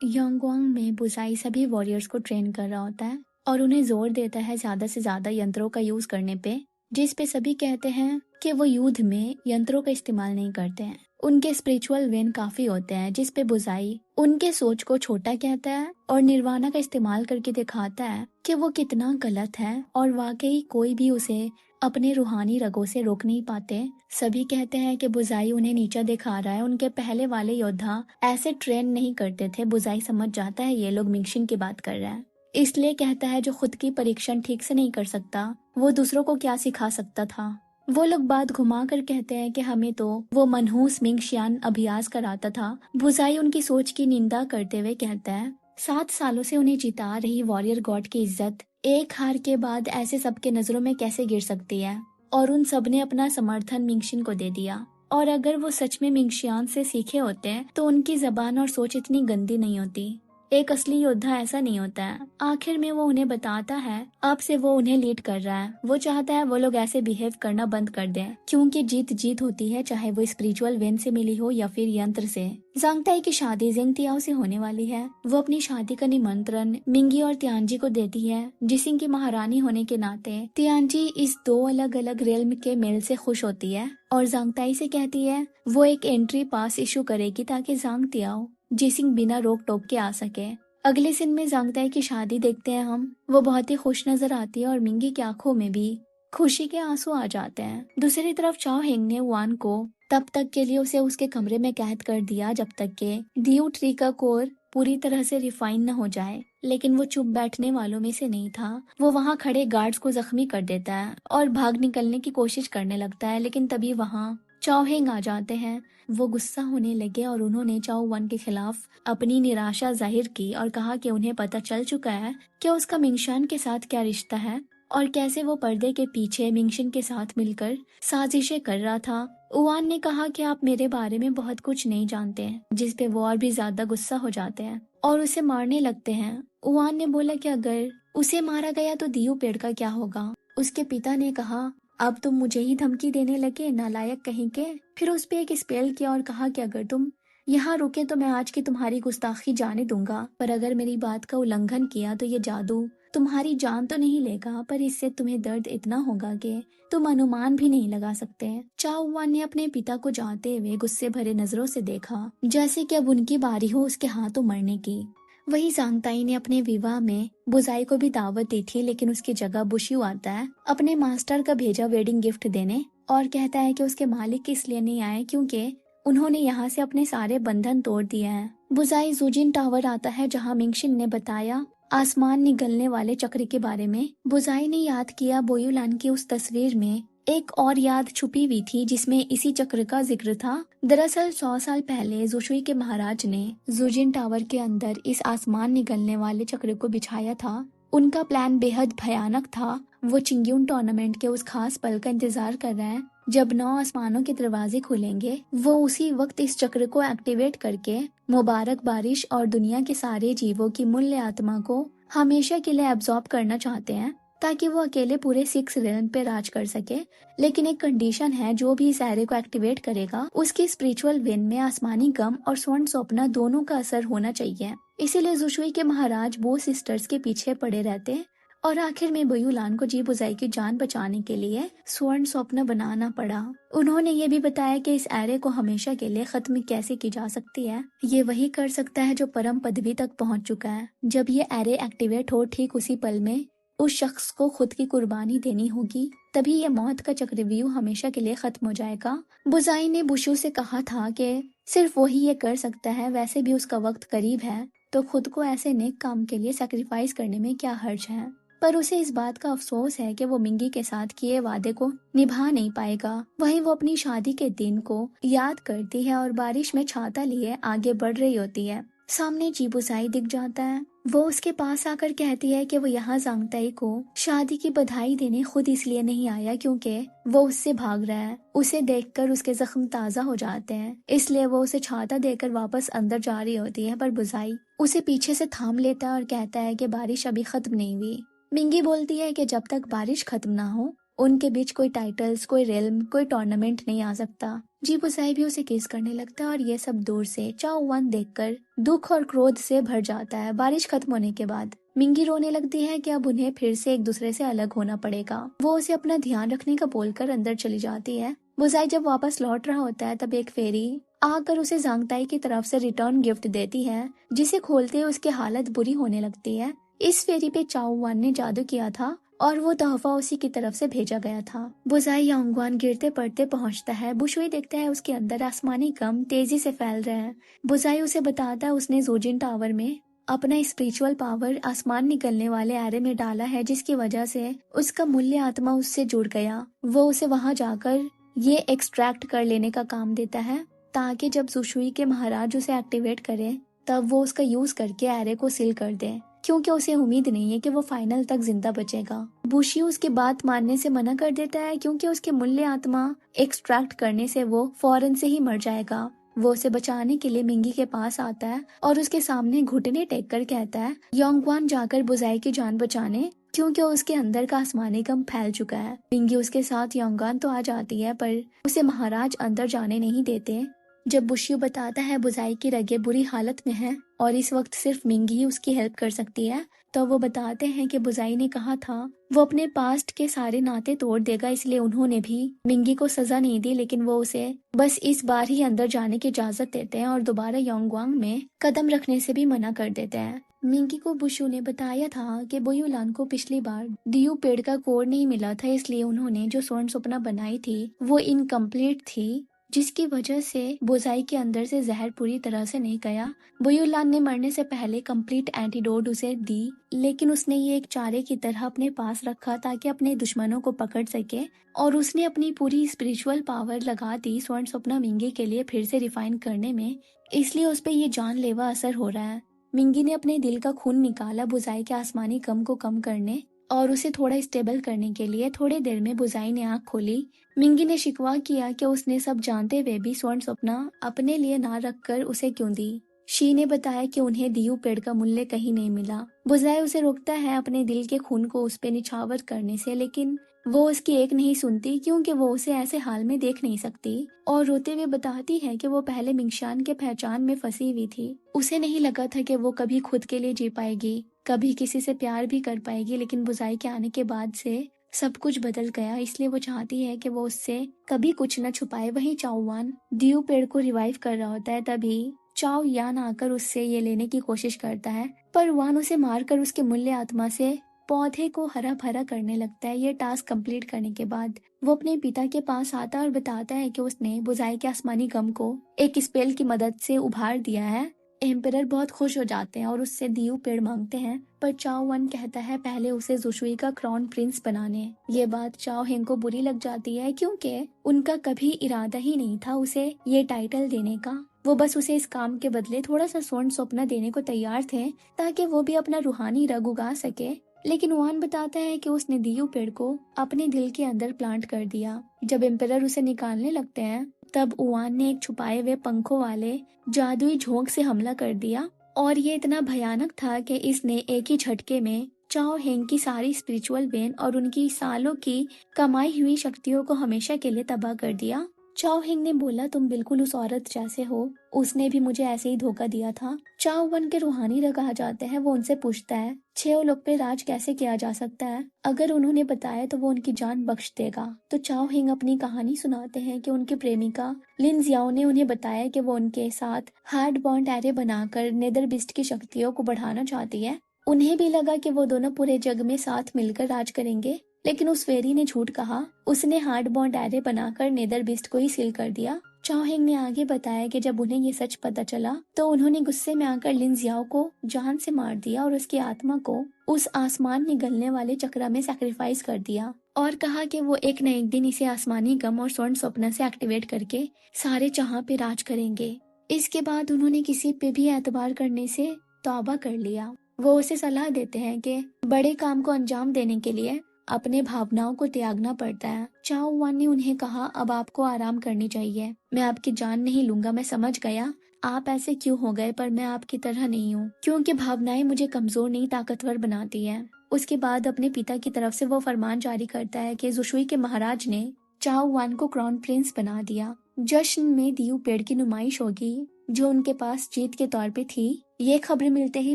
योंगवांग में बुसाई सभी वॉरियर्स को ट्रेन कर रहा होता है और उन्हें जोर देता है ज्यादा से ज्यादा यंत्रों का यूज करने पे, जिस पे सभी कहते हैं कि वो युद्ध में यंत्रों का इस्तेमाल नहीं करते हैं। उनके स्पिरिचुअल वेन काफी होते हैं, जिस पे बुसाई उनके सोच को छोटा कहता है और निर्वाणा का इस्तेमाल करके दिखाता है कि वो कितना गलत है और वाकई कोई भी उसे अपने रूहानी रगों से रोक नहीं पाते। सभी कहते हैं कि बुजाई उन्हें नीचा दिखा रहा है। उनके पहले वाले योद्धा ऐसे ट्रेन नहीं करते थे। बुजाई समझ जाता है ये लोग मिंगशिन की बात कर रहे हैं, इसलिए कहता है जो खुद की परीक्षण ठीक से नहीं कर सकता वो दूसरों को क्या सिखा सकता था। वो लोग बात घुमा कर कहते हैं कि हमें तो वो मनहूस मिंगशियान अभ्यास कराता था। बुजाई उनकी सोच की निंदा करते हुए कहता है 7 सालों से उन्हें जिता रही वॉरियर गॉड की इज्जत एक हार के बाद ऐसे सबके नजरों में कैसे गिर सकती है। और उन सब ने अपना समर्थन मिंगशिन को दे दिया। और अगर वो सच में मिंगशियान से सीखे होते हैं तो उनकी जबान और सोच इतनी गंदी नहीं होती। एक असली योद्धा ऐसा नहीं होता है। आखिर में वो उन्हें बताता है अब से वो उन्हें लीड कर रहा है। वो चाहता है वो लोग ऐसे बिहेव करना बंद कर दें, क्योंकि जीत जीत होती है, चाहे वो स्पिरिचुअल वेन से मिली हो या फिर यंत्र से। जांगताई की शादी जिंग तियाओ से होने वाली है। वो अपनी शादी का निमंत्रण मिंगी और तियानजी को देती है। जिसिंग की महारानी होने के नाते तियानजी इस 2 अलग अलग रेल्म के मेल से खुश होती है और जांगताई से कहती है वो एक एंट्री पास इशू करेगी ताकि जांग तियाओ जिसिंग बिना रोक टोक के आ सके। अगले सीन में जांगताई की शादी देखते हैं हम। वो बहुत ही खुश नजर आती है और मिंगी की आंखों में भी खुशी के आंसू आ जाते हैं। दूसरी तरफ चाओ हेंग ने वान को तब तक के लिए उसे उसके कमरे में कैद कर दिया जब तक के दियो ट्री का कोर पूरी तरह से रिफाइन न हो जाए, लेकिन वो चुप बैठने वालों में से नहीं था। वो वहाँ खड़े गार्ड्स को जख्मी कर देता है और भाग निकलने की कोशिश करने लगता है, लेकिन तभी वहाँ चाओ हेंग आ जाते हैं। वो गुस्सा होने लगे और उन्होंने चाओ वन के खिलाफ अपनी निराशा जाहिर की और कहा कि उन्हें पता चल चुका है कि उसका मिंगशान के साथ क्या रिश्ता है और कैसे वो पर्दे के पीछे मिंगशिन के साथ मिलकर साजिशें कर रहा था। उवान ने कहा कि आप मेरे बारे में बहुत कुछ नहीं जानते हैं, जिस पे वो और भी ज्यादा गुस्सा हो जाते हैं और उसे मारने लगते हैं। उवान ने बोला कि अगर उसे मारा गया तो दियो पेड़ का क्या होगा। उसके पिता ने कहा अब तुम मुझे ही धमकी देने लगे, नालायक कहीं के। फिर उस पे एक स्पेल किया और कहा कि अगर तुम यहाँ रुके तो मैं आज की तुम्हारी गुस्ताखी जाने दूंगा, पर अगर मेरी बात का उल्लंघन किया तो ये जादू तुम्हारी जान तो नहीं लेगा, पर इससे तुम्हें दर्द इतना होगा कि तुम अनुमान भी नहीं लगा सकते। चाओ वन ने अपने पिता को जाते हुए गुस्से भरे नजरों से देखा, जैसे कि अब उनकी बारी हो उसके हाथों मरने की। वही जांगताई ने अपने विवाह में बुजाई को भी दावत दी थी, लेकिन उसकी जगह बुशियू आता है अपने मास्टर का भेजा वेडिंग गिफ्ट देने और कहता है कि उसके मालिक इसलिए नहीं आए क्योंकि उन्होंने यहाँ से अपने सारे बंधन तोड़ दिए हैं। बुजाई जूजिन टावर आता है जहाँ मिंगशिन ने बताया आसमान निगलने वाले चक्र के बारे में। बुजाई ने याद किया बोयुलान की उस तस्वीर में एक और याद छुपी हुई थी जिसमें इसी चक्र का जिक्र था। दरअसल 100 साल पहले जोशुई के महाराज ने जूजिन टावर के अंदर इस आसमान निगलने वाले चक्र को बिछाया था। उनका प्लान बेहद भयानक था। वो चिंग्यून टूर्नामेंट के उस खास पल का इंतजार कर रहे हैं जब 9 आसमानों के दरवाजे खुलेंगे। वो उसी वक्त इस चक्र को एक्टिवेट करके मुबारक बारिश और दुनिया के सारे जीवों की मूल्य आत्मा को हमेशा के लिए एब्जॉर्ब करना चाहते हैं ताकि वो अकेले पूरे 6 रेल्म पे राज कर सके। लेकिन एक कंडीशन है, जो भी इस एरे को एक्टिवेट करेगा उसकी स्पिरिचुअल वेन में आसमानी गम और स्वर्ण स्वप्न दोनों का असर होना चाहिए। इसीलिए जुशुई के महाराज वो सिस्टर्स के पीछे पड़े रहते और आखिर में बयुलान को जी बुजाई की जान बचाने के लिए स्वर्ण स्वप्न बनाना पड़ा। उन्होंने ये भी बताया कि इस एरे को हमेशा के लिए खत्म कैसे की जा सकती है। ये वही कर सकता है जो परम पदवी तक पहुंच चुका है। जब ये एरे एक्टिवेट हो ठीक उसी पल में उस शख्स को खुद की कुर्बानी देनी होगी, तभी ये मौत का चक्रव्यूह हमेशा के लिए खत्म हो जाएगा। बुजाई ने बुशु से कहा था कि सिर्फ वही ये कर सकता है, वैसे भी उसका वक्त करीब है, तो खुद को ऐसे नेक काम के लिए सैक्रिफाइस करने में क्या हर्ज है। पर उसे इस बात का अफसोस है कि वो मिंगी के साथ किए वादे को निभा नहीं पाएगा। वहीं वो अपनी शादी के दिन को याद करती है और बारिश में छाता लिए आगे बढ़ रही होती है। सामने जीबुसाई दिख जाता है। वो उसके पास आकर कहती है कि वो यहाँ जांगताई को शादी की बधाई देने खुद इसलिए नहीं आया क्योंकि वो उससे भाग रहा है। उसे देखकर उसके जख्म ताजा हो जाते हैं, इसलिए वो उसे छाता देकर वापस अंदर जा रही होती है, पर बुजाई उसे पीछे से थाम लेता है और कहता है कि बारिश अभी खत्म नहीं हुई। मिंगी बोलती है कि जब तक बारिश खत्म ना हो उनके बीच कोई टाइटल्स, कोई रेल्म, कोई टूर्नामेंट नहीं आ सकता। जी बुसाई भी उसे किस करने लगता है और ये सब दूर से चाओ वन देखकर दुख और क्रोध से भर जाता है। बारिश खत्म होने के बाद मिंगी रोने लगती है कि अब उन्हें फिर से एक दूसरे से अलग होना पड़ेगा। वो उसे अपना ध्यान रखने का बोलकर अंदर चली जाती है। बुसाई जब वापस लौट रहा होता है तब एक फेरी आकर उसे जांगताई की तरफ से रिटर्न गिफ्ट देती है, जिसे खोलते ही उसकी हालत बुरी होने लगती है। इस फेरी पे चाओ वन ने जादू किया था और वो तोहफा उसी की तरफ से भेजा गया था। बुजाई योंगवान गिरते पड़ते पहुंचता है। बुशुई देखता है उसके अंदर आसमानी कम तेजी से फैल रहे हैं। बुजाई उसे बताता है उसने जोजिन टावर में अपना स्पिरिचुअल पावर आसमान निकलने वाले एरे में डाला है, जिसकी वजह से उसका मूल्य आत्मा उससे जुड़ गया। वो उसे वहां जाकर ये एक्सट्रैक्ट कर लेने का काम देता है, ताकि जब जुशुई के महाराज उसे एक्टिवेट करे तब वो उसका यूज करके एरे को सील कर दे, क्योंकि उसे उम्मीद नहीं है कि वो फाइनल तक जिंदा बचेगा। बुशी उसकी बात मानने से मना कर देता है, क्योंकि उसके मूल्य आत्मा एक्सट्रैक्ट करने से वो फौरन से ही मर जाएगा। वो उसे बचाने के लिए मिंगी के पास आता है और उसके सामने घुटने टेक कर कहता है योंगवान जाकर बुजाई की जान बचाने, क्योंकि उसके अंदर का आसमानी गम फैल चुका है। मिंगी उसके साथ योंगवान तो आ जाती है, पर उसे महाराज अंदर जाने नहीं देते। जब बुशियो बताता है बुजाई की रगें बुरी हालत में है और इस वक्त सिर्फ मिंगी ही उसकी हेल्प कर सकती है, तो वो बताते हैं कि बुजाई ने कहा था वो अपने पास्ट के सारे नाते तोड़ देगा, इसलिए उन्होंने भी मिंगी को सजा नहीं दी, लेकिन वो उसे बस इस बार ही अंदर जाने की इजाजत देते हैं और दोबारा योंगवांग में कदम रखने से भी मना कर देते हैं। मिंगी को बुशु ने बताया था कि बोयुलान को पिछली बार दियू पेड़ का कोड नहीं मिला था, इसलिए उन्होंने जो स्वर्ण स्वप्न बनाई थी वो इनकम्प्लीट थी, जिसकी वजह से बोजाई के अंदर से जहर पूरी तरह से नहीं गया। बुयुलान ने मरने से पहले कंप्लीट एंटीडोट उसे दी, लेकिन उसने ये एक चारे की तरह अपने पास रखा ताकि अपने दुश्मनों को पकड़ सके, और उसने अपनी पूरी स्पिरिचुअल पावर लगा दी स्वर्ण स्वप्न मिंगी के लिए फिर से रिफाइन करने में, इसलिए उस पर ये जानलेवा असर हो रहा है। मिंगी ने अपने दिल का खून निकाला बुजाई के आसमानी गम को कम करने और उसे थोड़ा स्टेबल करने के लिए। थोड़ी देर में बुजाई ने आंख खोली। मिंगी ने शिकवा किया कि उसने सब जानते हुए भी स्वर्ण स्वप्न अपने लिए ना रखकर उसे क्यों दी। शी ने बताया कि उन्हें दियू पेड़ का मूल्य कहीं नहीं मिला। बुजाई उसे रोकता है अपने दिल के खून को उस पे निछावर करने से, लेकिन वो उसकी एक नहीं सुनती, क्योंकि वो उसे ऐसे हाल में देख नहीं सकती, और रोते हुए बताती है कि वो पहले मिंगशान के पहचान में फंसी हुई थी। उसे नहीं लगा था कि वो कभी खुद के लिए जी पाएगी, कभी किसी से प्यार भी कर पाएगी, लेकिन बुजाई के आने के बाद से सब कुछ बदल गया, इसलिए वो चाहती है कि वो उससे कभी कुछ न छुपाए। वहीं चाओवान दियू पेड़ को रिवाइव कर रहा होता है, तभी चाओ यान आकर उससे ये लेने की कोशिश करता है, पर वान उसे मारकर उसके मूल्य आत्मा से पौधे को हरा भरा करने लगता है। ये टास्क कंप्लीट करने के बाद वो अपने पिता के पास आता है और बताता है कि उसने बुजाई के आसमानी गम को एक स्पेल की मदद से उभार दिया है। एम्परर बहुत खुश हो जाते हैं और उससे दियू पेड़ मांगते हैं, पर चाओ वन कहता है पहले उसे जुशुई का क्राउन प्रिंस बनाने। ये बात चाओ हेंग को बुरी लग जाती है, क्योंकि उनका कभी इरादा ही नहीं था उसे ये टाइटल देने का। वो बस उसे इस काम के बदले थोड़ा सा स्वर्ण स्वप्न देने को तैयार थे, ताकि वो भी अपना रूहानी रग उगा सके। लेकिन वान बताता है कि उसने दियू पेड़ को अपने दिल के अंदर प्लांट कर दिया। जब एम्परर उसे निकालने लगते हैं तब उवान ने एक छुपाए हुए पंखों वाले जादुई झोंक से हमला कर दिया, और ये इतना भयानक था कि इसने एक ही झटके में चाओ हेंग की सारी स्पिरिचुअल वेन और उनकी सालों की कमाई हुई शक्तियों को हमेशा के लिए तबाह कर दिया। चाओ हेंग ने बोला तुम बिल्कुल उस औरत जैसे हो, उसने भी मुझे ऐसे ही धोखा दिया था। चाओ वन के रूहानी रग आ जाते हैं। वो उनसे पूछता है 6 लोग पे राज कैसे किया जा सकता है, अगर उन्होंने बताया तो वो उनकी जान बख्श देगा। तो चाओ हिंग अपनी कहानी सुनाते हैं कि उनकी प्रेमिका लिन जियाओ ने उन्हें बताया कि वो उनके साथ हार्ड बॉन्ड एरे बनाकर नेदर बिस्ट की शक्तियों को बढ़ाना चाहती है। उन्हें भी लगा कि वो दोनों पूरे जग में साथ मिलकर राज करेंगे, लेकिन उस फेरी ने झूठ कहा। उसने हार्ड बॉन्ड एरे बनाकर नेदर बिस्ट को ही सील कर दिया। चाओ हिंग ने आगे बताया कि जब उन्हें ये सच पता चला तो उन्होंने गुस्से में आकर लिन जियाओ को जान से मार दिया और उसकी आत्मा को उस आसमान निगलने वाले चक्रा में सैक्रिफाइस कर दिया, और कहा कि वो एक न एक दिन इसे आसमानी गम और स्वर्ण स्वप्न से एक्टिवेट करके सारे जहां पे राज करेंगे। इसके बाद उन्होंने किसी पे भी एतबार करने से तौबा कर लिया। वो उसे सलाह देते हैं कि बड़े काम को अंजाम देने के लिए अपने भावनाओं को त्यागना पड़ता है। चाओ वान ने उन्हें कहा अब आपको आराम करनी चाहिए, मैं आपकी जान नहीं लूंगा। मैं समझ गया आप ऐसे क्यों हो गए, पर मैं आपकी तरह नहीं हूँ, क्योंकि भावनाएं मुझे कमजोर नहीं ताकतवर बनाती है। उसके बाद अपने पिता की तरफ से वो फरमान जारी करता है कि जुशुई के महाराज ने चाओ वान को क्राउन प्रिंस बना दिया। जश्न में दियू पेड़ की नुमाइश होगी जो उनके पास जीत के तौर पे थी। ये खबर मिलते ही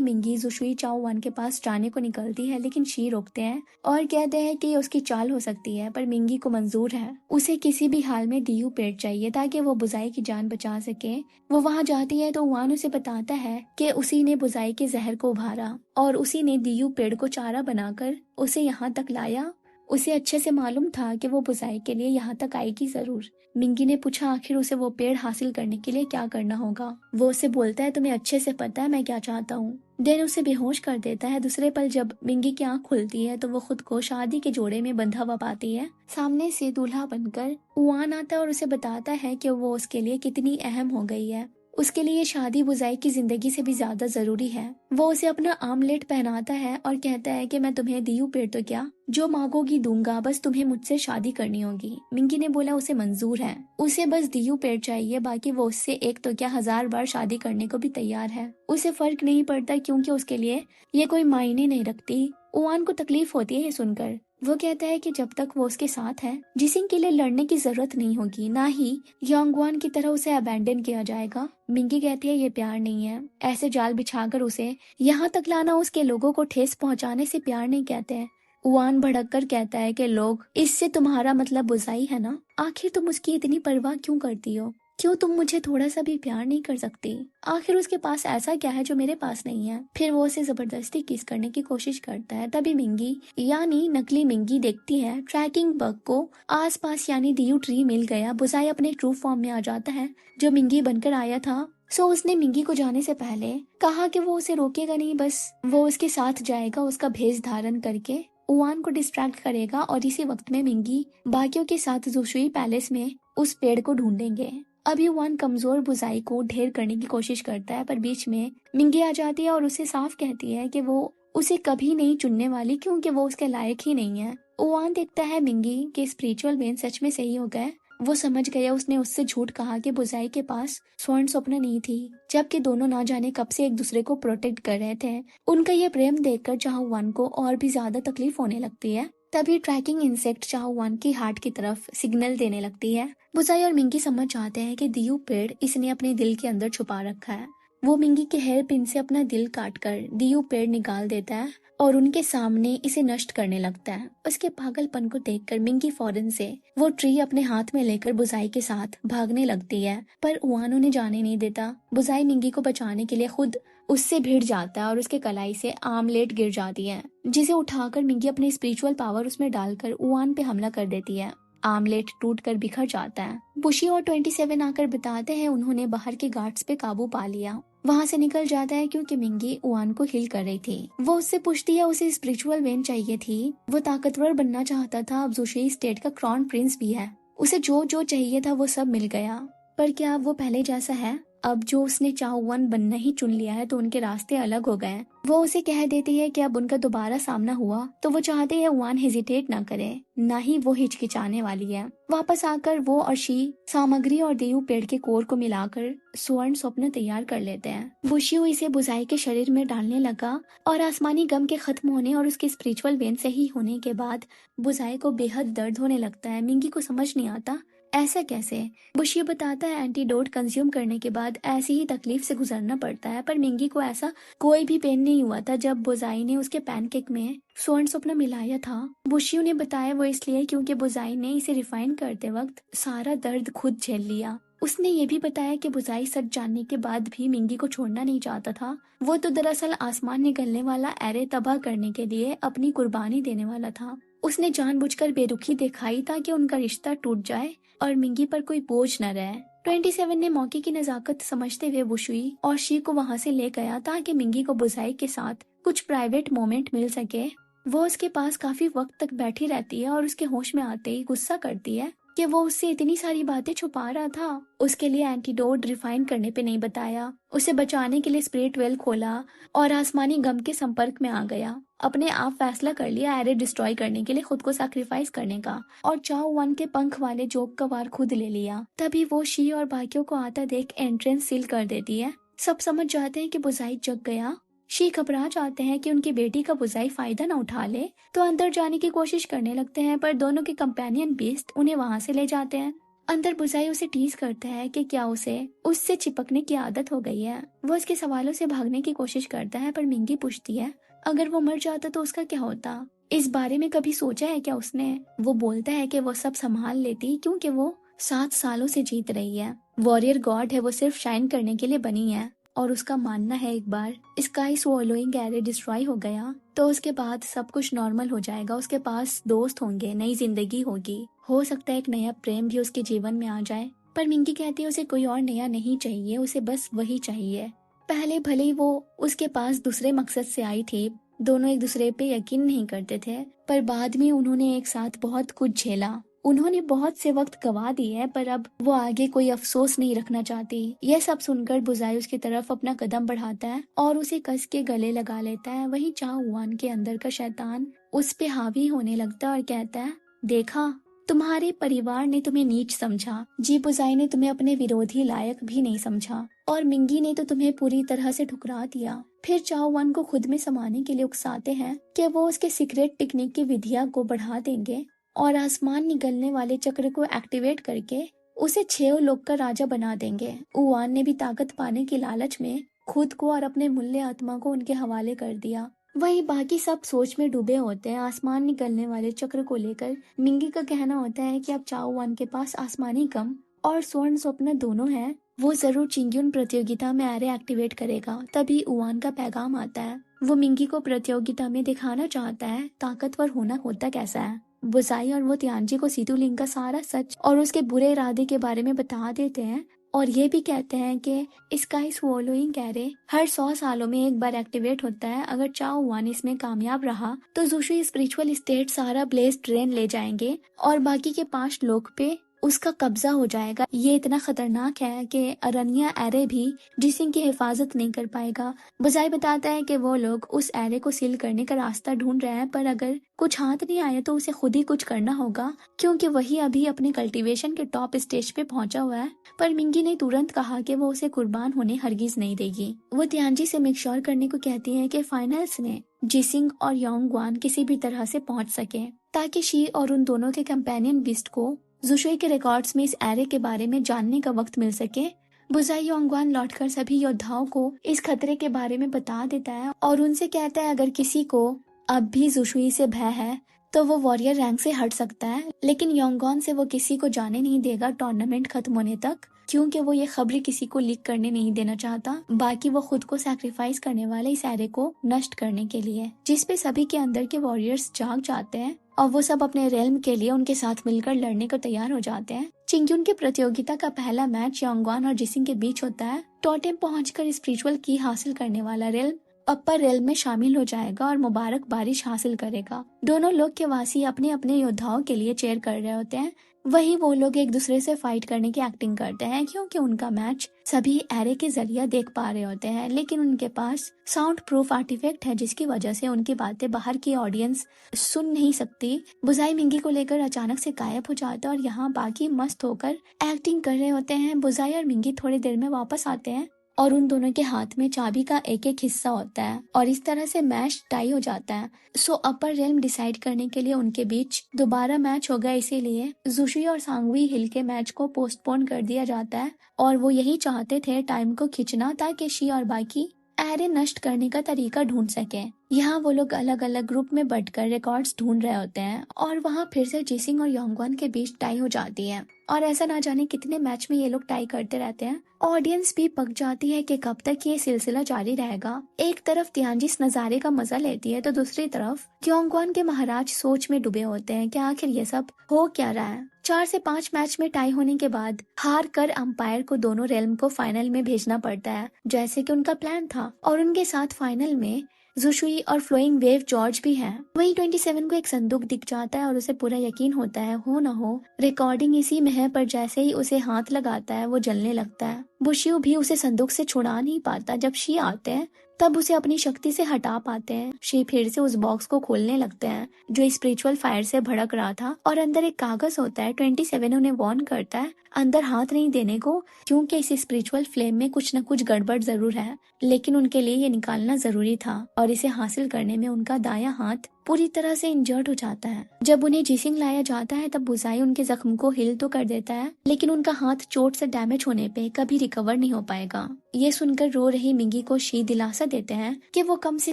मिंगी जुशुई चाओ के पास जाने को निकलती है, लेकिन शी रोकते हैं और कहते हैं कि ये उसकी चाल हो सकती है, पर मिंगी को मंजूर है। उसे किसी भी हाल में दियू पेड़ चाहिए ताकि वो बुजाई की जान बचा सके। वो वहाँ जाती है तो वान उसे बताता है कि उसी ने बुजाई के जहर को उभारा और उसी ने दियू पेड़ को चारा बनाकर उसे यहाँ तक लाया। उसे अच्छे से मालूम था कि वो बुजाई के लिए यहाँ तक आएगी जरूर। मिंगी ने पूछा आखिर उसे वो पेड़ हासिल करने के लिए क्या करना होगा। वो उसे बोलता है तुम्हें अच्छे से पता है मैं क्या चाहता हूँ। डेन उसे बेहोश कर देता है। दूसरे पल जब मिंगी की आंख खुलती है तो वो खुद को शादी के जोड़े में बंधा हुआ पाती है। सामने से दूल्हा बनकर उआन आता है और उसे बताता है कि वो उसके लिए कितनी अहम हो गई है। उसके लिए शादी बुजाई की जिंदगी से भी ज्यादा जरूरी है। वो उसे अपना आमलेट पहनाता है और कहता है कि मैं तुम्हें दियू पेड़ तो क्या जो मांगोगी दूंगा, बस तुम्हें मुझसे शादी करनी होगी। मिंगी ने बोला उसे मंजूर है, उसे बस दियू पेड़ चाहिए, बाकी वो उससे एक तो क्या 1000 बार शादी करने को भी तैयार है। उसे फर्क नहीं पड़ता क्योंकि उसके लिए ये कोई मायने नहीं रखती। उआन को तकलीफ होती है ये सुनकर। वो कहता है कि जब तक वो उसके साथ है जिसिंग के लिए लड़ने की जरूरत नहीं होगी, ना ही योंगवान की तरह उसे अबैंडन किया जाएगा। मिंगी कहती है ये प्यार नहीं है, ऐसे जाल बिछाकर उसे यहाँ तक लाना उसके लोगों को ठेस पहुंचाने से प्यार नहीं कहते हैं। उआन भड़क कर कहता है कि लोग, इससे तुम्हारा मतलब बुजाई है ना? आखिर तुम उसकी इतनी परवाह क्यों करती हो? क्यों तुम मुझे थोड़ा सा भी प्यार नहीं कर सकती? आखिर उसके पास ऐसा क्या है जो मेरे पास नहीं है? फिर वो उसे जबरदस्ती किस करने की कोशिश करता है। तभी मिंगी यानी नकली मिंगी देखती है ट्रैकिंग बग को आसपास, यानी दियू ट्री मिल गया। बुजाई अपने ट्रू फॉर्म में आ जाता है जो मिंगी बनकर आया था। उसने मिंगी को जाने से पहले कहा कि वो उसे रोकेगा नहीं, बस वो उसके साथ जाएगा उसका भेष धारण करके, उआन को डिस्ट्रैक्ट करेगा। और इसी वक्त में मिंगी बाकियों के साथ जुशुई पैलेस में उस पेड़ को ढूंढेंगे। अभी उआन कमजोर बुजाई को ढेर करने की कोशिश करता है, पर बीच में मिंगी आ जाती है और उसे साफ कहती है कि वो उसे कभी नहीं चुनने वाली क्योंकि वो उसके लायक ही नहीं है। उआन देखता है मिंगी के स्पिरिचुअल वेन सच में सही हो गए। वो समझ गया उसने उससे झूठ कहा कि बुजाई के पास स्वर्ण स्वप्न नहीं थी, जबकि दोनों ना जाने कब से एक दूसरे को प्रोटेक्ट कर रहे थे। उनका ये प्रेम देखकर चाहवान को और भी ज्यादा तकलीफ होने लगती है। तभी ट्रैकिंग इंसेक्ट चाहवान की हार्ट की तरफ सिग्नल देने लगती है। बुजाई और मिंगी समझ जाते हैं कि दियू पेड़ इसने अपने दिल के अंदर छुपा रखा है। वो मिंगी के हेयर पिन से अपना दिल काटकर दियू पेड़ निकाल देता है और उनके सामने इसे नष्ट करने लगता है। उसके पागलपन को देखकर मिंगी फौरन से वो ट्री अपने हाथ में लेकर बुजाई के साथ भागने लगती है, पर उआन उन्हें जाने नहीं देता। बुजाई मिंगी को बचाने के लिए खुद उससे भिड़ जाता है और उसके कलाई से आमलेट गिर जाती है, जिसे उठाकर मिंगी अपनी स्पिरिचुअल पावर उसमें डालकर उआन पे हमला कर देती है। आमलेट टूटकर बिखर जाता है। बुशी और 27 आकर बताते हैं उन्होंने बाहर के गार्ड्स पे काबू पा लिया। वहाँ से निकल जाता है क्योंकि मिंगी उआन को हिल कर रही थी। वो उससे पूछती है उसे स्पिरिचुअल वेन चाहिए थी, वो ताकतवर बनना चाहता था, अब जुशुई स्टेट का क्राउन प्रिंस भी है। उसे जो जो चाहिए था वो सब मिल गया, पर क्या वो पहले जैसा है? अब जो उसने चाओ-वन बनना ही चुन लिया है तो उनके रास्ते अलग हो गए। वो उसे कह देती है कि अब उनका दोबारा सामना हुआ तो वो चाहते हैं उआन हेजिटेट ना करे, ना ही वो हिचकिचाने वाली है। वापस आकर वो और शी सामग्री और दियू पेड़ के कोर को मिलाकर स्वर्ण स्वप्न तैयार कर लेते हैं। बुशियो इसे बुजाई के शरीर में डालने लगा और आसमानी गम के खत्म होने और उसके स्पिरिचुअल वेन सही होने के बाद बुजाई को बेहद दर्द होने लगता है। मिंगी को समझ नहीं आता ऐसा कैसे। बुशियो बताता है एंटीडोट कंज्यूम करने के बाद ऐसी ही तकलीफ से गुजरना पड़ता है, पर मिंगी को ऐसा कोई भी पेन नहीं हुआ था जब बुजाई ने उसके पैनकेक में स्वर्ण स्वप्न मिलाया था। बुशियो ने बताया वो इसलिए क्योंकि बुजाई ने इसे रिफाइन करते वक्त सारा दर्द खुद झेल लिया। उसने ये भी बताया कि बुजाई सच जानने के बाद भी मिंगी को छोड़ना नहीं चाहता था। वो तो दरअसल आसमान निकलने वाला एरे तबाह करने के लिए अपनी कुर्बानी देने वाला था। उसने जानबूझकर बेरुखी दिखाई ताकि उनका रिश्ता टूट जाए और मिंगी पर कोई बोझ न रहे। 27 ने मौके की नजाकत समझते हुए बुशुई और शी को वहां से ले गया ताकि मिंगी को बुजाई के साथ कुछ प्राइवेट मोमेंट मिल सके। वो उसके पास काफी वक्त तक बैठी रहती है और उसके होश में आते ही गुस्सा करती है कि वो उससे इतनी सारी बातें छुपा रहा था। उसके लिए एंटीडोट रिफाइन करने पे नहीं बताया, उसे बचाने के लिए स्पिरिट वेल खोला और आसमानी गम के संपर्क में आ गया। अपने आप फैसला कर लिया एरे डिस्ट्रॉय करने के लिए खुद को सैक्रिफाइस करने का और चाओ वन के पंख वाले जोक का वार खुद ले लिया। तभी वो शी और बाकियों को आता देख एंट्रेंस सील कर देती है। सब समझ जाते हैं कि बुजाई जग गया। शी घबरा जाते हैं कि उनकी बेटी का बुजाई फायदा न उठा ले तो अंदर जाने की कोशिश करने लगते हैं, पर दोनों के कंपेनियन बीस्ट उन्हें वहां से ले जाते हैं। अंदर बुसाई उसे टीज करता है कि क्या उसे उससे चिपकने की आदत हो गई है। वो उसके सवालों से भागने की कोशिश करता है, पर मिंगी पूछती है अगर वो मर जाता तो उसका क्या होता, इस बारे में कभी सोचा है क्या उसने। वो बोलता है कि वो सब संभाल लेती क्योंकि वो 7 सालों से जीत रही है। वॉरियर गॉड है, वो सिर्फ शाइन करने के लिए बनी है। और उसका मानना है एक बार स्काई स्वॉलोइंग एरे डिस्ट्रॉय हो गया तो उसके बाद सब कुछ नॉर्मल हो जाएगा। उसके पास दोस्त होंगे, नई जिंदगी होगी, हो सकता है एक नया प्रेम भी उसके जीवन में आ जाए। पर मिंगी कहती है उसे कोई और नया नहीं चाहिए, उसे बस वही चाहिए। पहले भले ही वो उसके पास दूसरे मकसद से आई थी, दोनों एक दूसरे पे यकीन नहीं करते थे, पर बाद में उन्होंने एक साथ बहुत कुछ झेला। उन्होंने बहुत से वक्त गवा दी है, पर अब वो आगे कोई अफसोस नहीं रखना चाहती। यह सब सुनकर बुजाई उसकी तरफ अपना कदम बढ़ाता है और उसे कस के गले लगा लेता है। वहीं चाओवान के अंदर का शैतान उस पे हावी होने लगता है और कहता है देखा, तुम्हारे परिवार ने तुम्हें नीच समझा, जी बुजाई ने तुम्हें अपने विरोधी लायक भी नहीं समझा, और मिंगी ने तो तुम्हें पूरी तरह से ठुकरा दिया। फिर चाओवान को खुद में समाने के लिए उकसाते हैं कि वो उसके सीक्रेट टेक्निक की विधिया को बढ़ा देंगे और आसमान निगलने वाले चक्र को एक्टिवेट करके उसे 6 लोक का राजा बना देंगे। उवान ने भी ताकत पाने की लालच में खुद को और अपने मूल्य आत्मा को उनके हवाले कर दिया। वहीं बाकी सब सोच में डूबे होते हैं आसमान निकलने वाले चक्र को लेकर। मिंगी का कहना होता है कि अब चाओवान के पास आसमानी कम और स्वर्ण स्वप्न दोनों है, वो जरूर चिंग्युन प्रतियोगिता में एरे एक्टिवेट करेगा। तभी उवान का पैगाम आता है। वो मिंगी को प्रतियोगिता में दिखाना चाहता है ताकतवर होना होता कैसा है। बुसाई और वो तियांजी को सीतुलिंग का सारा सच और उसके बुरे इरादे के बारे में बता देते हैं और ये भी कहते हैं कि स्काई स्वॉलोइंग एरे हर 100 सालों में एक बार एक्टिवेट होता है। अगर चाओ वान इसमें कामयाब रहा तो जुशु स्पिरिचुअल स्टेट सारा ब्लेज ट्रेन ले जाएंगे और बाकी के 5 लोक पे उसका कब्जा हो जाएगा। ये इतना खतरनाक है कि अरनिया एरे भी जिसिंग की हिफाजत नहीं कर पाएगा। बुजाई बताता है कि वो लोग उस एरे को सील करने का रास्ता ढूंढ रहे हैं, पर अगर कुछ हाथ नहीं आया तो उसे खुद ही कुछ करना होगा क्योंकि वही अभी अपने कल्टीवेशन के टॉप स्टेज पे पहुंचा हुआ है। पर मिंगी ने तुरंत कहा कि वो उसे कुर्बान होने हरगिज नहीं देगी। वो तियांजी से मेक श्योर करने को कहती है कि फाइनल्स में जिसिंग और योंगवान किसी भी तरह से पहुंच सके ताकि शी और उन दोनों के कंपेनियन बिस्ट को जुशुई के रिकॉर्ड्स में इस एरे के बारे में जानने का वक्त मिल सके। बुजाई योंगवान लौटकर सभी योद्धाओं को इस खतरे के बारे में बता देता है और उनसे कहता है अगर किसी को अब भी जुशुई से भय है तो वो वॉरियर रैंक से हट सकता है, लेकिन योंगवान से वो किसी को जाने नहीं देगा टूर्नामेंट खत्म होने तक, क्योंकि वो ये खबर किसी को लीक करने नहीं देना चाहता। बाकी वो खुद को सैक्रिफाइस करने वाले इस एरे को नष्ट करने के लिए, जिसपे सभी के अंदर के वॉरियर्स जाग जाते हैं और वो सब अपने रेल्म के लिए उनके साथ मिलकर लड़ने को तैयार हो जाते हैं। चिंग्युन की प्रतियोगिता का पहला मैच योंगवान और जिसिंग के बीच होता है। टोटेम पहुंचकर स्पिरिचुअल की हासिल करने वाला रेल्म अपर रेल में शामिल हो जाएगा और मुबारक बारिश हासिल करेगा। दोनों लोग के वासी अपने अपने योद्धाओं के लिए चेयर कर रहे होते हैं। वही वो लोग एक दूसरे से फाइट करने की एक्टिंग करते हैं क्योंकि उनका मैच सभी एरे के जरिए देख पा रहे होते हैं, लेकिन उनके पास साउंड प्रूफ आर्टिफैक्ट है जिसकी वजह से उनकी बातें बाहर की ऑडियंस सुन नहीं सकती। बुजाई मिंगी को लेकर अचानक से गायब हो जाता है और यहाँ बाकी मस्त होकर एक्टिंग कर रहे होते हैं। बुजाई और मिंगी थोड़ी देर में वापस आते हैं और उन दोनों के हाथ में चाबी का एक एक हिस्सा होता है और इस तरह से मैच टाई हो जाता है। सो अपर रेल्म डिसाइड करने के लिए उनके बीच दोबारा मैच होगा, इसीलिए जुशी और सांगवी हिल के मैच को पोस्टपोन कर दिया जाता है और वो यही चाहते थे टाइम को खींचना ताकि शी और बाकी एरे नष्ट करने का तरीका ढूंढ सके। यहाँ वो लोग अलग अलग ग्रुप में बंटकर रिकॉर्ड्स ढूंढ रहे होते हैं और वहाँ फिर से जिसिंग और योंगवान के बीच टाई हो जाती है और ऐसा ना जाने कितने मैच में ये लोग टाई करते रहते हैं। ऑडियंस भी पक जाती है कि कब तक ये सिलसिला जारी रहेगा। एक तरफ तियांजी इस नजारे का मजा लेती है तो दूसरी तरफ योंगवान के महाराज सोच में डूबे होते हैं कि आखिर ये सब हो क्या रहा है। 4 से 5 मैच में टाई होने के बाद हार कर अंपायर को दोनों रेल्म को फाइनल में भेजना पड़ता है जैसे कि उनका प्लान था, और उनके साथ फाइनल में जुशुई और फ्लोइंग वेव जॉर्ज भी हैं। वहीं 27 को एक संदूक दिख जाता है और उसे पूरा यकीन होता है हो न हो रिकॉर्डिंग इसी में है, पर जैसे ही उसे हाथ लगाता है वो जलने लगता है। बुशियो भी उसे संदूक से छुड़ा नहीं पाता। जब शी आते हैं तब उसे अपनी शक्ति से हटा पाते हैं। शी फिर से उस बॉक्स को खोलने लगते हैं जो स्पिरिचुअल फायर से भड़क रहा था और अंदर एक कागज होता है। 27 उन्हें वार्न करता है अंदर हाथ नहीं देने को क्योंकि इस स्पिरिचुअल फ्लेम में कुछ न कुछ गड़बड़ जरूर है, लेकिन उनके लिए ये निकालना जरूरी था और इसे हासिल करने में उनका दायां हाथ पूरी तरह से इंजर्ड हो जाता है। जब उन्हें जिसिंग लाया जाता है तब बुसाई उनके जख्म को हील तो कर देता है, लेकिन उनका हाथ चोट से डैमेज होने पे कभी रिकवर नहीं हो पाएगा। ये सुनकर रो रही मिंगी को शी दिलासा देते हैं कि वो कम से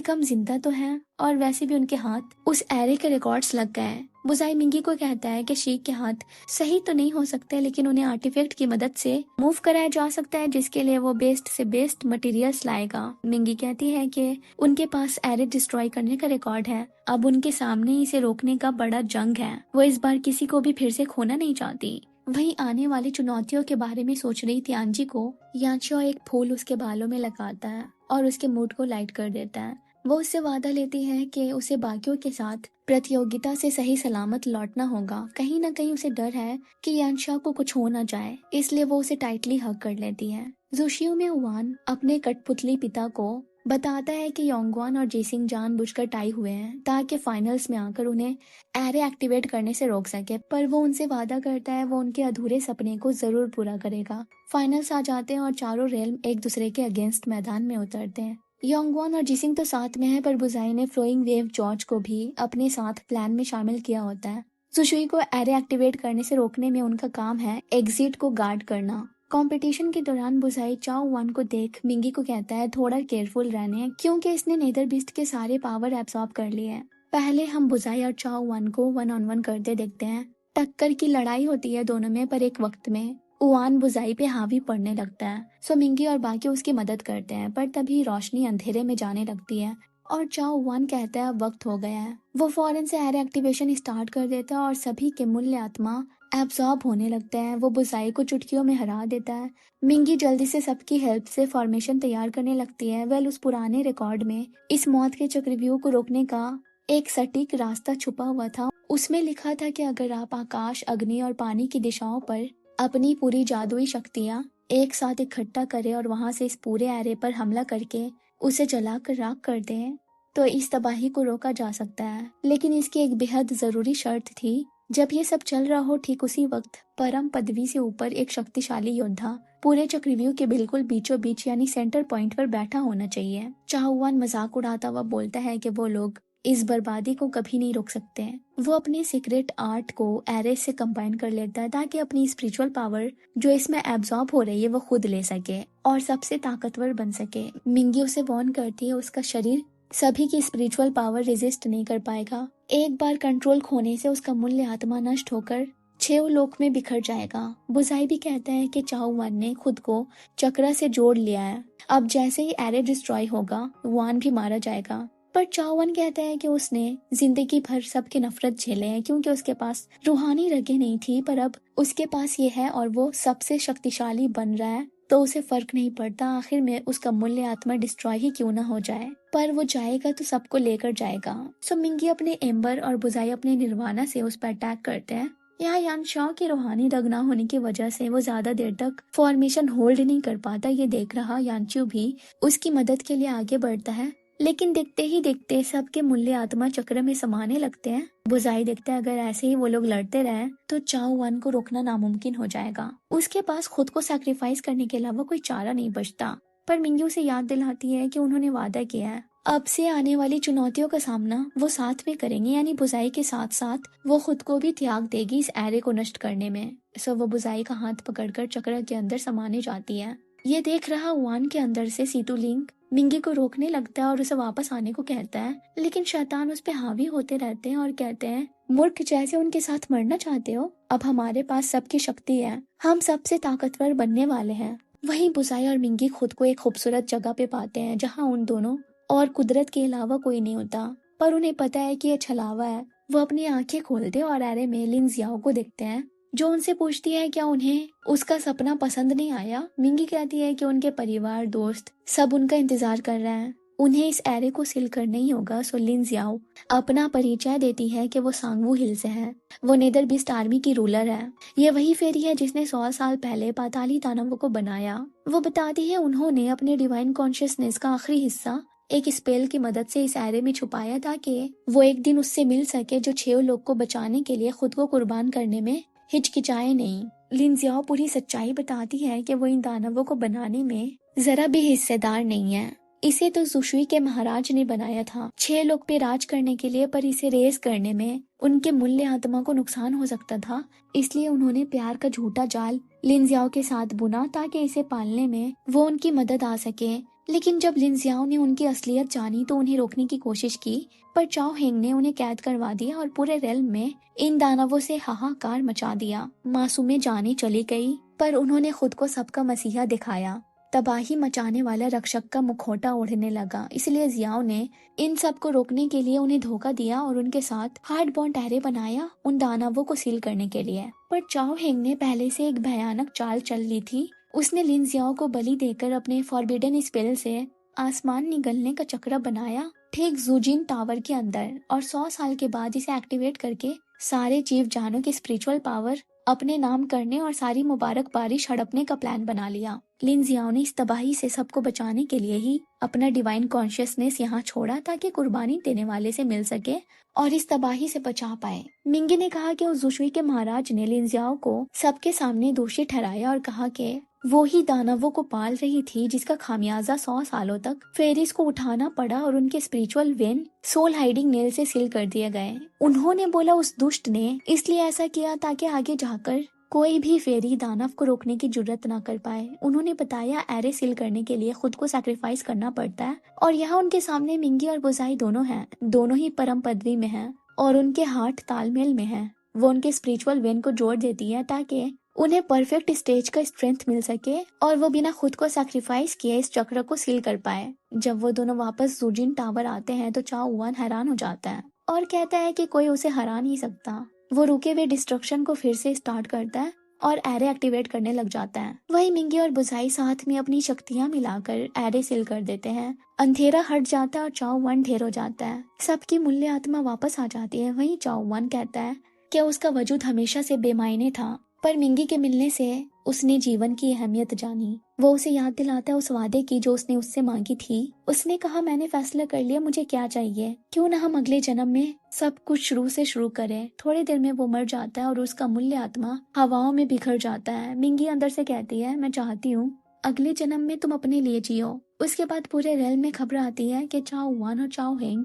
कम जिंदा तो है, और वैसे भी उनके हाथ उस एरे के रिकॉर्ड्स लग गए। बुसाई मिंगी को कहता है कि शी के हाथ सही तो नहीं हो सकते, लेकिन उन्हें आर्टिफैक्ट की मदद से मूव कराया जा सकता है, जिसके लिए वो बेस्ट से बेस्ट मटेरियल्स लाएगा। मिंगी कहती है कि उनके पास एरे डिस्ट्रॉय करने का रिकॉर्ड है, अब उनके सामने इसे रोकने का बड़ा जंग है। वो इस बार किसी को भी फिर से खोना नहीं चाहती। वहीं आने वाली चुनौतियों के बारे में सोच रही थी आंजी को, यांचो एक फूल उसके बालों में लगाता है और उसके मूड को लाइट कर देता है। वो उससे वादा लेती है कि उसे बाकियों के साथ प्रतियोगिता से सही सलामत लौटना होगा। कहीं ना कहीं उसे डर है कि यांशा को कुछ हो ना जाए, इसलिए वो उसे टाइटली हग कर लेती है। जोशियो में वान अपने कठपुतली पिता को बताता है कि योंगवान और जेसिंग जानबूझकर टाई हुए हैं ताकि फाइनल्स में आकर उन्हें एरे एक्टिवेट करने से रोक सके, पर वो उनसे वादा करता है वो उनके अधूरे सपने को जरूर पूरा करेगा। फाइनल्स आ जाते हैं और चारों रेल्म एक दूसरे के अगेंस्ट मैदान में उतरते हैं। योंगवान और जिसिंग तो साथ में है, पर बुजाई ने फ्लोइंग वेव जॉर्ज को भी अपने साथ प्लान में शामिल किया होता है। सुशुई को एरे एक्टिवेट करने से रोकने में उनका काम है एग्जिट को गार्ड करना। कंपटीशन के दौरान बुजाई चाओ वन को देख मिंगी को कहता है थोड़ा केयरफुल रहने, क्योंकि इसने नेदर बीस्ट के सारे पावर एब्सॉर्ब कर लिए हैं। पहले हम बुजाई और चाओ वन को 1-on-1 करते देखते हैं। टक्कर की लड़ाई होती है दोनों में, पर एक वक्त में उआन बुजाई पे हावी पड़ने लगता है। सो मिंगी और बाकी उसकी मदद करते हैं, पर तभी रोशनी अंधेरे में जाने लगती है और चाओ वन कहता है अब वक्त हो गया है। वो फौरन से एरे एक्टिवेशन स्टार्ट कर देता है और सभी के मूल्य आत्मा एब्सॉर्ब होने लगते हैं। वो बुजाई को चुटकियों में हरा देता है। मिंगी जल्दी से सबकी हेल्प से फॉर्मेशन तैयार करने लगती है। वेल, उस पुराने रिकॉर्ड में इस मौत के चक्रव्यूह को रोकने का एक सटीक रास्ता छुपा हुआ था। उसमें लिखा था कि अगर आप आकाश, अग्नि और पानी की दिशाओं पर अपनी पूरी जादुई शक्तियां एक साथ इकट्ठा करें और वहां से इस पूरे एरे पर हमला करके उसे जलाकर राख कर दें, तो इस तबाही को रोका जा सकता है। लेकिन इसकी एक बेहद जरूरी शर्त थी। जब ये सब चल रहा हो, ठीक उसी वक्त परम पदवी से ऊपर एक शक्तिशाली योद्धा पूरे चक्रव्यूह के बिल्कुल बीचों बीच यानी सेंटर पॉइंट पर बैठा होना चाहिए। चाहुआन मजाक उड़ाता हुआ बोलता है कि वो लोग इस बर्बादी को कभी नहीं रोक सकते। वो अपने सीक्रेट आर्ट को एरे से कंबाइन कर लेता है ताकि अपनी स्पिरिचुअल पावर जो इसमें एब्जॉर्ब हो रही है वो खुद ले सके और सबसे ताकतवर बन सके। मिंगी उसे वार्न करती है उसका शरीर सभी की स्पिरिचुअल पावर रेजिस्ट नहीं कर पाएगा। एक बार कंट्रोल खोने से उसका मूल्य आत्मा नष्ट होकर 6 लोक में बिखर जाएगा। बुजाई भी कहता है कि चाओ वन ने खुद को चक्रा से जोड़ लिया है, अब जैसे ही एरे डिस्ट्रॉय होगा वान भी मारा जाएगा। पर चाओ वन कहता है कि उसने जिंदगी भर सबकी नफरत झेले हैं क्योंकि उसके पास रूहानी रगें नहीं थी, पर अब उसके पास ये है और वो सबसे शक्तिशाली बन रहा है, तो उसे फर्क नहीं पड़ता आखिर में उसका मूल्य आत्मा डिस्ट्रॉय ही क्यों ना हो जाए, पर वो जाएगा तो सबको लेकर जाएगा। सो मिंगी अपने एम्बर और बुजाई अपने निर्वाणा से उस पर अटैक करते हैं। यहाँ यानशाओ की रूहानी रग ना होने की वजह से वो ज्यादा देर तक फॉर्मेशन होल्ड नहीं कर पाता। ये देख रहा यानचू भी उसकी मदद के लिए आगे बढ़ता है, लेकिन देखते ही देखते सबके मूल्य आत्मा चक्र में समाने लगते हैं। बुजाई देखते हैं अगर ऐसे ही वो लोग लड़ते रहे तो चाओ वन को रोकना नामुमकिन हो जाएगा। उसके पास खुद को सैक्रिफाइस करने के अलावा कोई चारा नहीं बचता। पर मिंगी उसे याद दिलाती है कि उन्होंने वादा किया है अब से आने वाली चुनौतियों का सामना वो साथ में करेंगे, यानी बुजाई के साथ साथ वो खुद को भी त्याग देगी इस एरे को नष्ट करने में। सो वो बुजाई का हाथ पकड़कर चक्र के अंदर समाने जाती है। ये देख रहा वान के अंदर से सीटू लिंग मिंगी को रोकने लगता है और उसे वापस आने को कहता है, लेकिन शैतान उस पे हावी होते रहते हैं और कहते हैं मूर्ख जैसे उनके साथ मरना चाहते हो, अब हमारे पास सबकी शक्ति है, हम सबसे ताकतवर बनने वाले हैं। वहीं बुजाई और मिंगी खुद को एक खूबसूरत जगह पे पाते हैं जहाँ उन दोनों और कुदरत के अलावा कोई नहीं होता, पर उन्हें पता है कि ये छलावा है। वो अपनी आंखें खोलते और एरे में लिन जियाओ को देखते हैं जो उनसे पूछती है क्या उन्हें उसका सपना पसंद नहीं आया। मिंगी कहती है कि उनके परिवार, दोस्त सब उनका इंतजार कर रहे हैं, उन्हें इस एरे को सील करना ही होगा। सो लिन जियाओ अपना परिचय देती है कि वो सांगवू हिल से है, वो नेदर बीस्ट आर्मी की रूलर है। ये वही फेरी है जिसने 100 साल पहले पाताली दानवों को बनाया। वो बताती है उन्होंने अपने डिवाइन कॉन्शियसनेस का आखिरी हिस्सा एक स्पेल की मदद से इस एरे में छुपाया ताकि वो एक दिन उससे मिल सके जो 6 लोग को बचाने के लिए खुद को कुर्बान करने में हिचकिचाए नहीं। लिन जियाओ पूरी सच्चाई बताती है कि वो इन दानवों को बनाने में जरा भी हिस्सेदार नहीं है। इसे तो जुशुई के महाराज ने बनाया था 6 लोग पे राज करने के लिए, पर इसे रेस करने में उनके मूल्य आत्मा को नुकसान हो सकता था। इसलिए उन्होंने प्यार का झूठा जाल लिनजियाओ के साथ बुना ताकि इसे पालने में वो उनकी मदद आ सके। लेकिन जब लिनजियाओ ने उनकी असलियत जानी तो उन्हें रोकने की कोशिश की, पर चाओ हेंग ने उन्हें कैद करवा दिया और पूरे रेल्म में इन दानवों से हाहाकार मचा दिया। मासूमें जाने चली गई, पर उन्होंने खुद को सबका मसीहा दिखाया। तबाही मचाने वाला रक्षक का मुखौटा ओढ़ने लगा। इसलिए जियाओ ने इन सब को रोकने के लिए उन्हें धोखा दिया और उनके साथ हार्ड बॉन्ड टहरे बनाया उन दानवों को सील करने के लिए। पर चाओ हेंग ने पहले से एक भयानक चाल चल ली थी। उसने लिन जियाओ को बलि देकर अपने फॉरबिडन स्पेल से आसमान निगलने का चक्र बनाया ठीक जूजिन टावर के अंदर, और 100 साल के बाद इसे एक्टिवेट करके सारे जीव जानों की स्पिरिचुअल पावर अपने नाम करने और सारी मुबारक बारिश हड़पने का प्लान बना लिया। लिन जियाओ ने इस तबाही से सबको बचाने के लिए ही अपना डिवाइन कॉन्शियसनेस यहाँ छोड़ा ताकि कुर्बानी देने वाले से मिल सके और इस तबाही से बचा पाए। मिंगी ने कहा कि उस जुशुई के महाराज ने लिन जियाओ को सबके सामने दोषी ठहराया और कहा कि वो ही दानवों को पाल रही थी जिसका खामियाजा 100 सालों तक फेरिस को उठाना पड़ा और उनके स्पिरिचुअल वेन सोल हाइडिंग नेल से सील कर दिए गए। उन्होंने बोला उस दुष्ट ने इसलिए ऐसा किया ताकि आगे जाकर कोई भी फेरी दानव को रोकने की जुर्रत ना कर पाए। उन्होंने बताया एरे सील करने के लिए खुद को सैक्रिफाइस करना पड़ता है, और यहाँ उनके सामने मिंगी और बुजाई दोनों हैं। दोनों ही परम पदवी में हैं और उनके हाथ तालमेल में हैं। वो उनके स्पिरिचुअल वेन को जोड़ देती है ताकि उन्हें परफेक्ट स्टेज का स्ट्रेंथ मिल सके और वो बिना खुद को सैक्रिफाइस किए इस चक्र को सील कर पाए। जब वो दोनों वापस जूजिन टावर आते हैं तो चाओ वन हैरान हो जाता है और कहता है कि कोई उसे हरा नहीं सकता। वो रुके हुए डिस्ट्रक्शन को फिर से स्टार्ट करता है और एरे एक्टिवेट करने लग जाता है। वही मिंगी और बुजाई साथ में अपनी शक्तियां मिलाकर एरे सील कर देते हैं। अंधेरा हट जाता है और चाओ वन ढेर हो जाता है। सबकी मूल्य आत्मा वापस आ जाती है। वही चाओ वन कहता है कि उसका वजूद हमेशा से बेमायने था, पर मिंगी के मिलने से उसने जीवन की अहमियत जानी। वो उसे याद दिलाता है उस वादे की जो उसने उससे मांगी थी। उसने कहा मैंने फैसला कर लिया, मुझे क्या चाहिए, क्यों ना हम अगले जन्म में सब कुछ शुरू से शुरू करें। थोड़ी देर में वो मर जाता है और उसका मूल्य आत्मा हवाओं में बिखर जाता है। मिंगी अंदर से कहती है मैं चाहती हूँ अगले जन्म में तुम अपने लिए जियो। उसके बाद पूरे रेल में खबर आती है कि चाओ वन और चाओ हेंग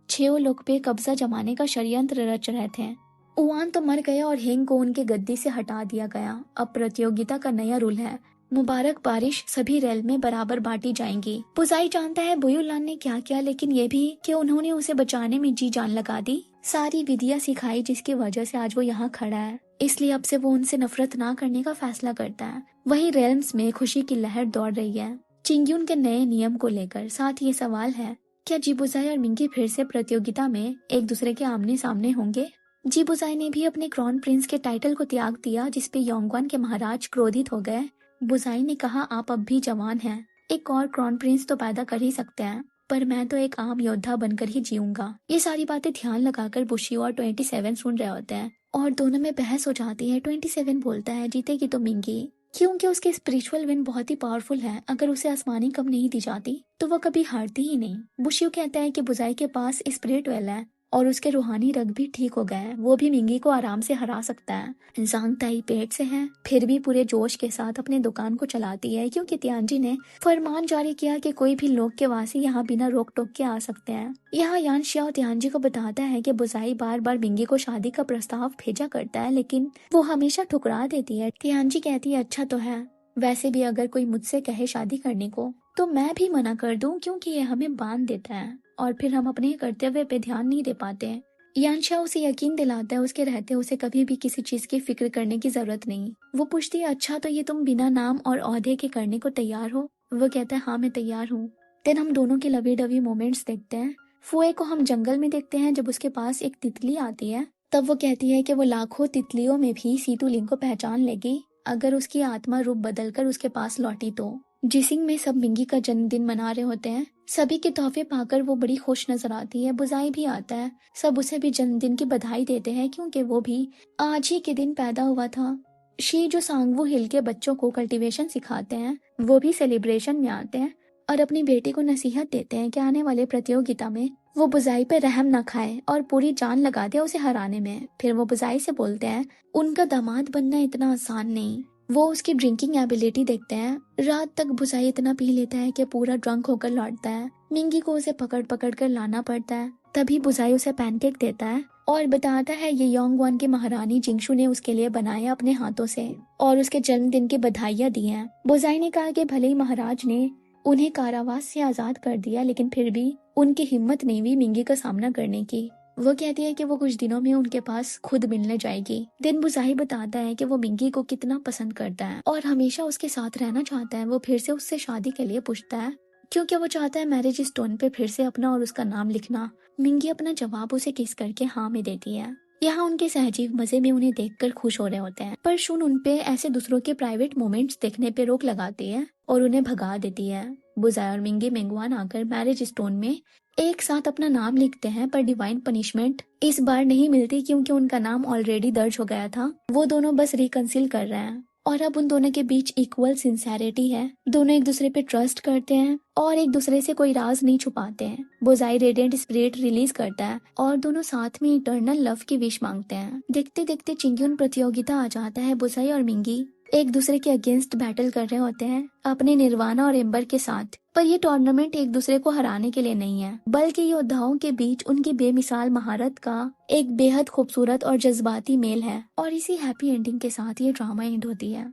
6 लोग पे कब्जा जमाने का षड्यंत्र रच रहे थे। उवान तो मर गया और हेंग को उनके गद्दी से हटा दिया गया। अब प्रतियोगिता का नया रूल है, मुबारक बारिश सभी रेल में बराबर बांटी जाएंगी। पुजाई जानता है बुयुलान ने क्या किया, लेकिन ये भी कि उन्होंने उसे बचाने में जी जान लगा दी, सारी विधियां सिखाई जिसकी वजह से आज वो यहाँ खड़ा है। इसलिए अब से वो उनसे नफरत ना करने का फैसला करता है। वही रेल्म्स में खुशी की लहर दौड़ रही है चिंग्यून के नए नियम को लेकर। साथ ये सवाल है क्या जीबुजाई और मिंगी फिर से प्रतियोगिता में एक दूसरे के आमने सामने होंगे। जीबुजाई ने भी अपने क्रॉन प्रिंस के टाइटल को त्याग दिया, जिसपे योंगवान के महाराज क्रोधित हो गए। बुजाई ने कहा आप अब भी जवान हैं, एक और क्रॉन प्रिंस तो पैदा कर ही सकते हैं, पर मैं तो एक आम योद्धा बनकर ही जीऊंगा। ये सारी बातें ध्यान लगाकर बुशियो और 27 सुन रहे होते हैं और दोनों में बहस हो जाती है। 27 बोलता है जीतेगी तो मिंगी, क्योंकि उसके स्पिरिचुअल विन बहुत ही पावरफुल है। अगर उसे आसमानी कब नहीं दी जाती तो वो कभी हारती ही नहीं। बुशियो कहता है कि बुजाई के पास स्पिरिट वेल है और उसके रूहानी रग भी ठीक हो गए हैं, वो भी मिंगी को आराम से हरा सकता है। जांग ताई पेट से है, फिर भी पूरे जोश के साथ अपने दुकान को चलाती है क्योंकि तियानजी ने फरमान जारी किया कि कोई भी लोग के वासी यहाँ बिना रोक टोक के आ सकते हैं। यहाँ यान शियाओ तियानजी को बताता है कि बुजाई बार बार मिंगी को शादी का प्रस्ताव भेजा करता है, लेकिन वो हमेशा ठुकरा देती है। तियानजी कहती है अच्छा तो है, वैसे भी अगर कोई मुझसे कहे शादी करने को तो मैं भी मना कर दूं, क्योंकि ये हमें बांध देता है और फिर हम अपने कर्तव्य पे ध्यान नहीं दे पाते हैं। यानशा उसे यकीन दिलाता है उसके रहते उसे कभी भी किसी चीज की फिक्र करने की जरूरत नहीं। वो पूछती है अच्छा तो ये तुम बिना नाम और ओहदे के करने को तैयार हो। वो कहता है हाँ मैं तैयार हूँ। देन हम दोनों के लवी डवी मोमेंट्स देखते हैं। फुए को हम जंगल में देखते हैं जब उसके पास एक तितली आती है, तब वो कहती है कि वो लाखों तितलियों में भी सीतू लिंग को पहचान लेगी अगर उसकी आत्मा रूप बदलकर उसके पास लौटी तो। जिसिंग में सब मिंगी का जन्मदिन मना रहे होते हैं। सभी के तोहफे पाकर वो बड़ी खुश नजर आती है। बुजाई भी आता है, सब उसे भी जन्मदिन की बधाई देते हैं क्योंकि वो भी आज ही के दिन पैदा हुआ था। शी जो सांगवू हिल के बच्चों को कल्टीवेशन सिखाते हैं वो भी सेलिब्रेशन में आते हैं और अपनी बेटी को नसीहत देते हैं कि आने वाले प्रतियोगिता में वो बुजाई पे रहम ना खाए और पूरी जान लगा दे उसे हराने में। फिर वो बुजाई से बोलते हैं उनका दामाद बनना इतना आसान नहीं, वो उसकी ड्रिंकिंग एबिलिटी देखते हैं। रात तक बुसाई इतना पी लेता है कि पूरा ड्रंक होकर लौटता है। मिंगी को उसे पकड़ पकड़ कर लाना पड़ता है। तभी बुसाई उसे पैनकेक देता है और बताता है ये योंगवान की महारानी जिंगशु ने उसके लिए बनाया अपने हाथों से और उसके जन्मदिन की बधाइयां दी हैं। बुसाई ने कहा कि भले ही महाराज ने उन्हें कारावास से आजाद कर दिया, लेकिन फिर भी उनकी हिम्मत नहीं हुई मिंगी का सामना करने की। वो कहती है कि वो कुछ दिनों में उनके पास खुद मिलने जाएगी। दिन बुसाई बताता है कि वो मिंगी को कितना पसंद करता है और हमेशा उसके साथ रहना चाहता है। वो फिर से उससे शादी के लिए पूछता है क्योंकि वो चाहता है मैरिज स्टोन पे फिर से अपना और उसका नाम लिखना। मिंगी अपना जवाब उसे किस करके हाँ में देती है। यहाँ उनके सहजीव मजे में उन्हें देखकर खुश हो रहे होते हैं, पर शुन उनपे ऐसे दूसरों के प्राइवेट मोमेंट्स देखने पे रोक लगाती है और उन्हें भगा देती है। बुजाई और मिंगी मेंगवान आकर मैरिज स्टोन में एक साथ अपना नाम लिखते हैं, पर डिवाइन पनिशमेंट इस बार नहीं मिलती क्योंकि उनका नाम ऑलरेडी दर्ज हो गया था। वो दोनों बस रिकंसिल कर रहे हैं और अब उन दोनों के बीच इक्वल सिंसेरिटी है। दोनों एक दूसरे पे ट्रस्ट करते हैं और एक दूसरे से कोई राज नहीं छुपाते हैं। बोजाई रेडिएंट स्पिरिट रिलीज करता है और दोनों साथ में इटर्नल लव की विश मांगते हैं। देखते देखते चिंग्युन प्रतियोगिता आ जाता है। बोजाई और मिंगी एक दूसरे के अगेंस्ट बैटल कर रहे होते हैं अपने निर्वाणा और एम्बर के साथ। पर ये टूर्नामेंट एक दूसरे को हराने के लिए नहीं है, बल्कि योद्धाओं के बीच उनकी बेमिसाल महारत का एक बेहद खूबसूरत और जज्बाती मेल है। और इसी हैप्पी एंडिंग के साथ ये ड्रामा एंड होती है।